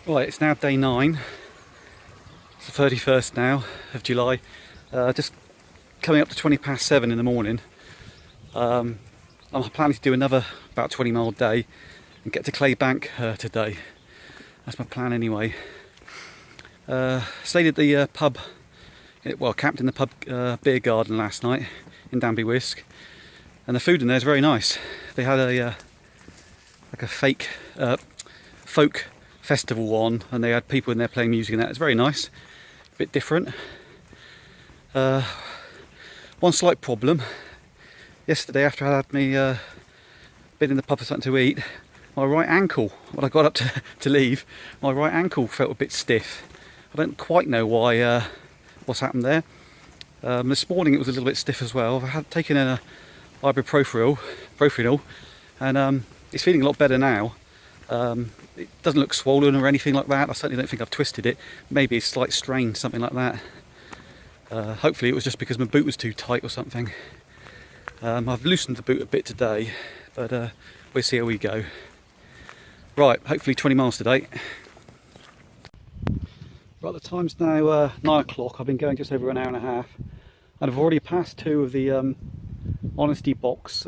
Right, it's now day 9. It's the 31st now of July. Just coming up to 7:20 in the morning. I'm planning to do another about 20-mile day and get to Claybank today. That's my plan anyway. Stayed at the pub, well, camped in the pub beer garden last night in Danby Wiske, and the food in there is very nice. They had a like a fake folk festival on, and they had people in there playing music, and that it's very nice, a bit different. One slight problem: yesterday, after I had me been in the pub for something to eat, my right ankle, when I got up to leave, my right ankle felt a bit stiff. I don't quite know why, what's happened there. This morning it was a little bit stiff as well. I had taken a ibuprofen, and it's feeling a lot better now. It doesn't look swollen or anything like that. I certainly don't think I've twisted it. Maybe a slight strain, something like that. Hopefully it was just because my boot was too tight or something. I've loosened the boot a bit today, but we'll see how we go. Right, hopefully 20 miles today. Right, the time's now 9 o'clock. I've been going just over an hour and a half, and I've already passed 2 of the honesty box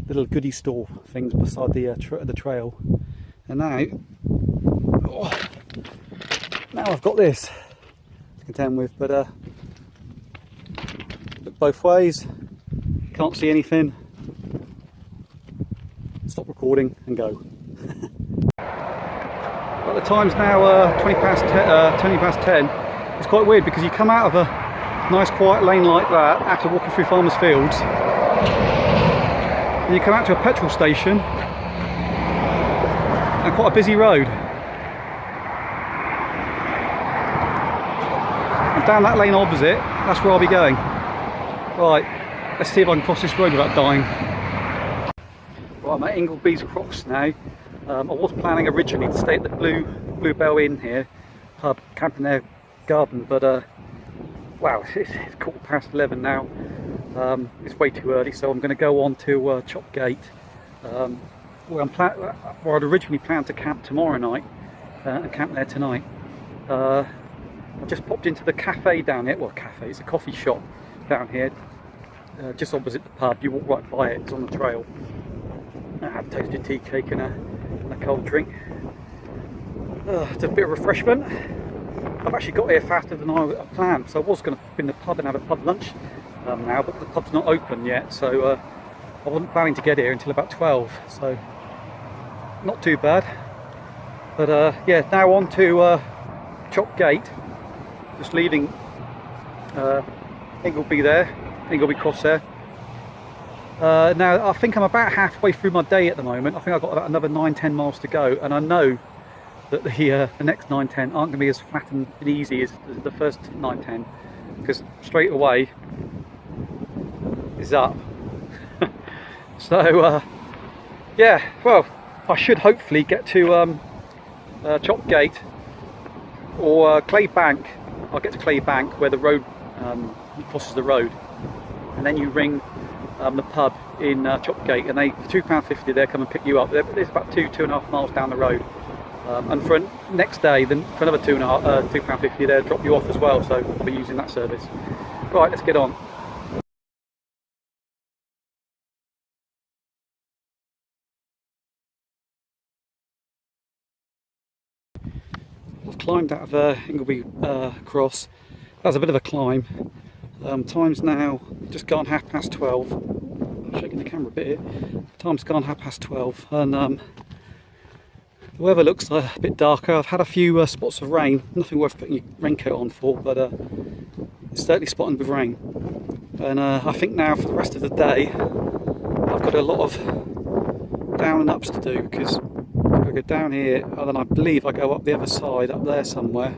little goodie store things beside the trail, and now I've got this to contend with. But look both ways, can't see anything. Stop recording and go. Well, the time's now 20 past 10. It's quite weird because you come out of a nice quiet lane like that after walking through farmers' fields, and you come out to a petrol station and quite a busy road. And down that lane opposite, that's where I'll be going. Right, let's see if I can cross this road without dying. Right, I'm at Ingleby's Cross now. I was planning originally to stay at the Blue Bell Inn here, pub, camp in their garden, but wow, it's 11:15 now. It's way too early, so I'm going to go on to Chop Gate, where I'd originally planned to camp tomorrow night and camp there tonight. I just popped into the cafe down here. Well, cafe, it's a coffee shop down here, just opposite the pub. You walk right by it, it's on the trail. I had toasted tea cake and a cold drink. It's a bit of refreshment. I've actually got here faster than I planned, so I was going to be in the pub and have a pub lunch now, but the pub's not open yet, so I wasn't planning to get here until about 12, so not too bad. But yeah, now on to Chop Gate, just leaving Ingleby Cross there. Now I think I'm about halfway through my day at the moment. I think I've got about another 9-10 miles to go, and I know that the next 9-10 aren't going to be as flat and easy as the first 9-10, because straight away is up. So yeah, well, I should hopefully get to Chop Gate or Claybank. I'll get to Claybank where the road crosses the road, and then you ring the pub in Chop Gate, and they £2.50 they come and pick you up. It's about 2.5 miles down the road, and for next day, then for another £2.50 they'll drop you off as well. So I'll be using that service. Right, let's get on. I've climbed out of Ingleby Cross. That was a bit of a climb. Time's now just gone 12:30. I'm shaking the camera a bit here. Time's gone 12:30, and the weather looks a bit darker. I've had a few spots of rain. Nothing worth putting your raincoat on for, but it's certainly spotted with rain. And I think now for the rest of the day, I've got a lot of down and ups to do, because I go down here, and then I believe I go up the other side, up there somewhere.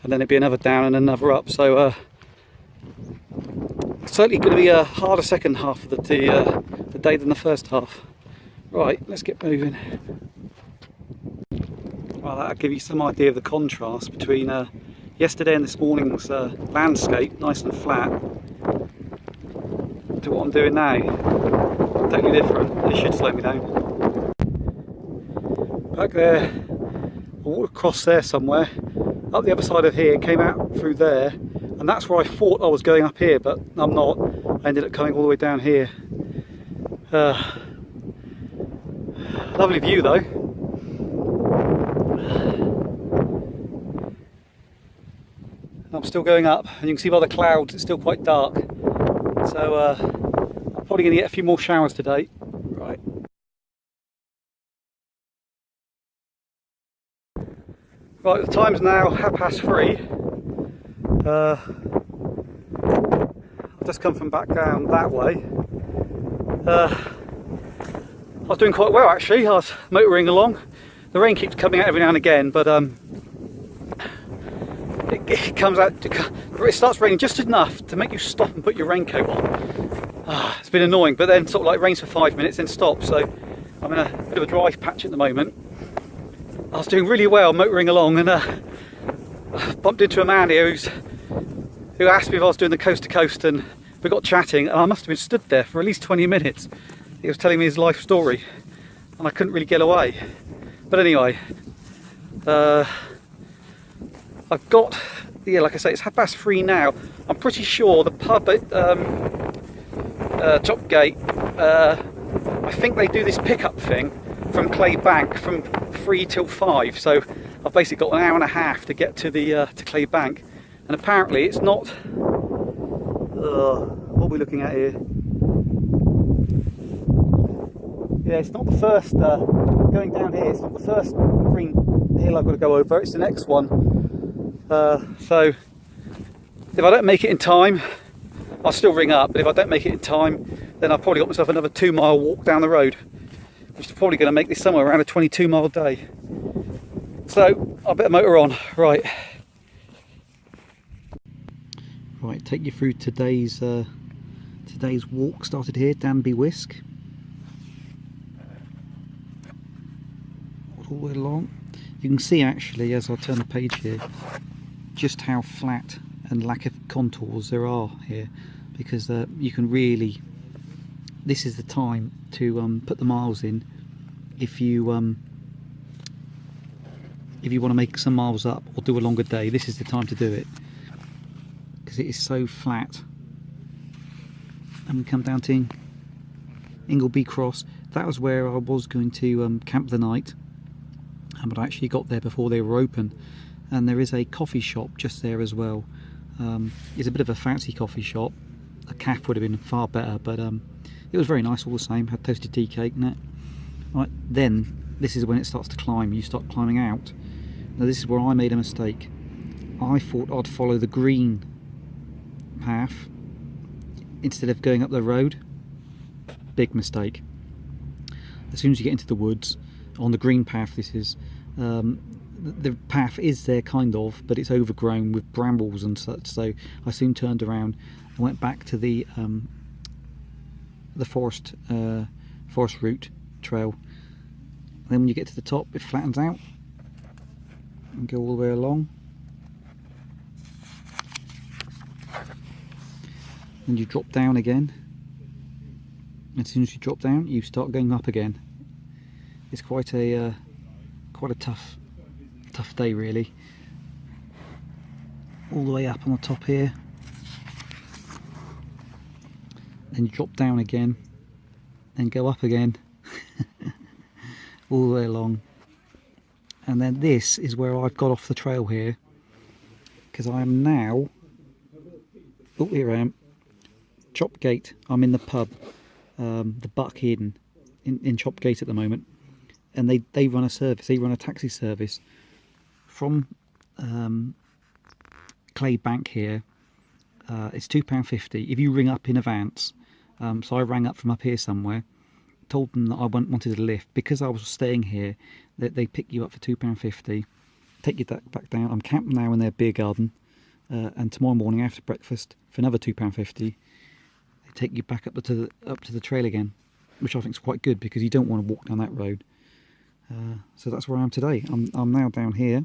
And then it'd be another down and another up, so certainly going to be a harder second half of the day than the first half. Right, let's get moving. Well, that'll give you some idea of the contrast between yesterday and this morning's landscape, nice and flat, to what I'm doing now. Totally different. It should slow me down. back there. I walked across there somewhere, up the other side of here, came out through there, and that's where I thought I was going up here, but I'm not. I ended up coming all the way down here. Lovely view though. I'm still going up, and you can see by the clouds it's still quite dark. So I'm probably going to get a few more showers today. Right. Right, the time's now 3:30. I've just come from back down that way. I was doing quite well actually. I was motoring along. The rain keeps coming out every now and again, but it comes out. It starts raining just enough to make you stop and put your raincoat on. It's been annoying, but then sort of like rains for 5 minutes, then stops. So I'm in a bit of a dry patch at the moment. I was doing really well motoring along, and bumped into a man here who asked me if I was doing the coast to coast, and we got chatting, and I must have been stood there for at least 20 minutes. He was telling me his life story, and I couldn't really get away. But anyway, I've got, yeah, like I say, it's 3:30 now. I'm pretty sure the pub at Topgate, I think they do this pickup thing from Clay Bank from 3 till 5. So I've basically got an hour and a half to get to the to Clay Bank, and apparently it's not. What are we looking at here? Yeah, it's not the first, going down here, it's not the first green hill I've got to go over, it's the next one. So, if I don't make it in time, I'll still ring up, but if I don't make it in time, then I've probably got myself another 2-mile walk down the road, which is probably going to make this somewhere around a 22-mile day. So, I better motor on. Right, take you through today's walk. Started here, Danby Wiske. All the way along. You can see actually, as I turn the page here, just how flat and lack of contours there are here, because you can really, this is the time to put the miles in if you want to make some miles up or do a longer day. This is the time to do it, because it is so flat. And we come down to Ingleby Cross. That was where I was going to camp the night, but I actually got there before they were open. And there is a coffee shop just there as well. It's a bit of a fancy coffee shop. A cafe would have been far better, but it was very nice all the same. Had toasted tea cake in it. Right, then this is when it starts to climb. You start climbing out. Now this is where I made a mistake. I thought I'd follow the green path instead of going up the road. Big mistake. As soon as you get into the woods, on the green path, this is the path is there kind of, but it's overgrown with brambles and such. So I soon turned around and went back to the forest route trail. And then when you get to the top, it flattens out and go all the way along. And you drop down again. As soon as you drop down, you start going up again. It's quite a tough day really. All the way up on the top here, then you drop down again, then go up again, all the way along. And then this is where I've got off the trail here, because I am now, oh here I am, Chopgate. I'm in the pub, the Buck Inn in Chopgate at the moment, and they run a service. They run a taxi service from Clay Bank here. It's £2.50 if you ring up in advance. So I rang up from up here somewhere, told them that I wanted a lift because I was staying here. That they pick you up for £2.50, take you back down. I'm camped now in their beer garden, and tomorrow morning after breakfast for another £2.50. They take you back up to the trail again, which I think is quite good because you don't want to walk down that road. So that's where I am today. I'm now down here,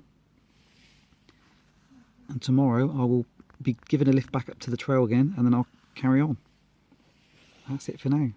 and tomorrow I will be given a lift back up to the trail again, and then I'll carry on. That's it for now.